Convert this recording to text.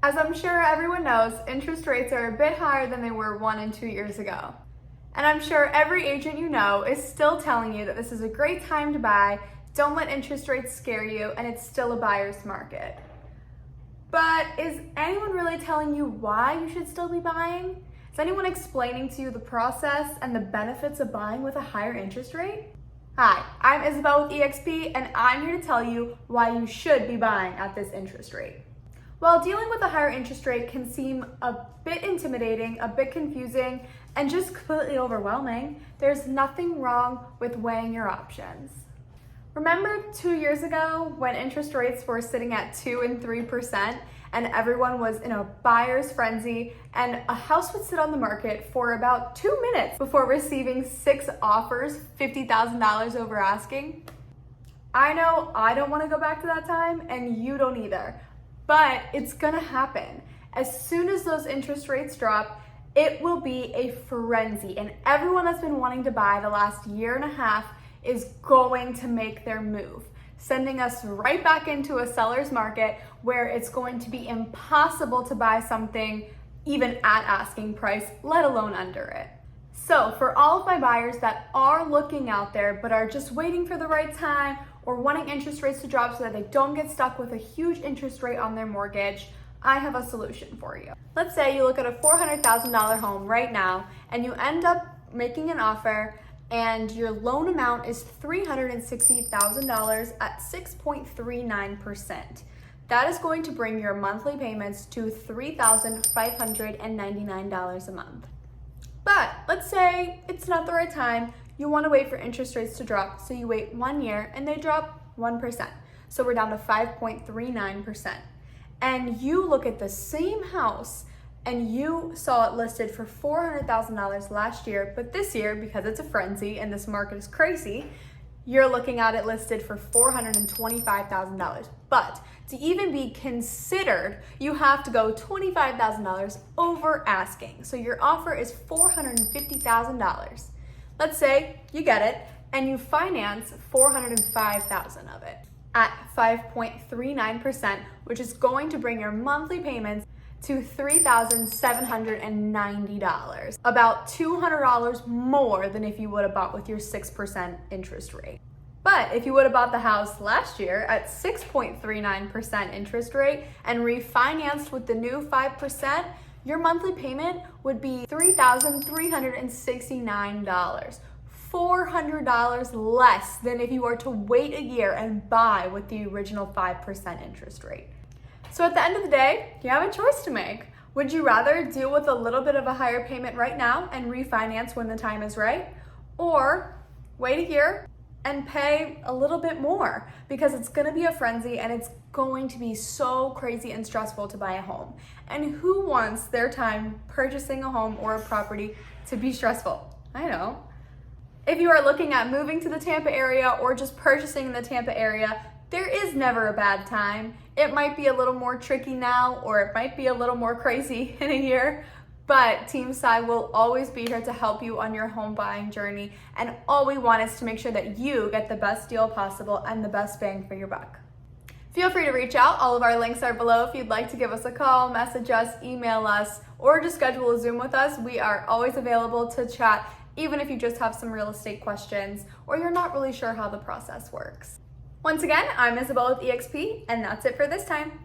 As I'm sure everyone knows, interest rates are a bit higher than they were 1 and 2 years ago. And I'm sure every agent you know is still telling you that this is a great time to buy, don't let interest rates scare you, and it's still a buyer's market. But is anyone really telling you why you should still be buying? Is anyone explaining to you the process and the benefits of buying with a higher interest rate? Hi, I'm Isabel with eXp, and I'm here to tell you why you should be buying at this interest rate. While dealing with a higher interest rate can seem a bit intimidating, a bit confusing, and just completely overwhelming, there's nothing wrong with weighing your options. Remember 2 years ago when interest rates were sitting at 2 and 3% and everyone was in a buyer's frenzy and a house would sit on the market for about 2 minutes before receiving 6 offers, $50,000 over asking? I know I don't want to go back to that time and you don't either. But it's gonna happen. As soon as those interest rates drop, it will be a frenzy, and everyone that's been wanting to buy the last year and a half is going to make their move, sending us right back into a seller's market where it's going to be impossible to buy something even at asking price, let alone under it. So for all of my buyers that are looking out there but are just waiting for the right time or wanting interest rates to drop so that they don't get stuck with a huge interest rate on their mortgage, I have a solution for you. Let's say you look at a $400,000 home right now and you end up making an offer and your loan amount is $360,000 at 6.39%. That is going to bring your monthly payments to $3,599 a month. But let's say it's not the right time. You want to wait for interest rates to drop, so you wait 1 year and they drop 1%. So we're down to 5.39%. And you look at the same house and you saw it listed for $400,000 last year, but this year, because it's a frenzy and this market is crazy, you're looking at it listed for $425,000. But to even be considered, you have to go $25,000 over asking. So your offer is $450,000. Let's say you get it and you finance $405,000 of it at 5.39%, which is going to bring your monthly payments to $3,790, about $200 more than if you would have bought with your 6% interest rate. But if you would have bought the house last year at 6.39% interest rate and refinanced with the new 5%, your monthly payment would be $3,369, $400 less than if you were to wait a year and buy with the original 5% interest rate. So at the end of the day, you have a choice to make. Would you rather deal with a little bit of a higher payment right now and refinance when the time is right? Or wait a year and pay a little bit more because it's gonna be a frenzy and it's going to be so crazy and stressful to buy a home. And who wants their time purchasing a home or a property to be stressful? I know. If you are looking at moving to the Tampa area or just purchasing in the Tampa area, there is never a bad time. It might be a little more tricky now, or it might be a little more crazy in a year, but Team SIGH will always be here to help you on your home buying journey, and all we want is to make sure that you get the best deal possible and the best bang for your buck. Feel free to reach out. All of our links are below if you'd like to give us a call, message us, email us, or just schedule a Zoom with us. We are always available to chat, even if you just have some real estate questions or you're not really sure how the process works. Once again, I'm Isabel with eXp, and that's it for this time.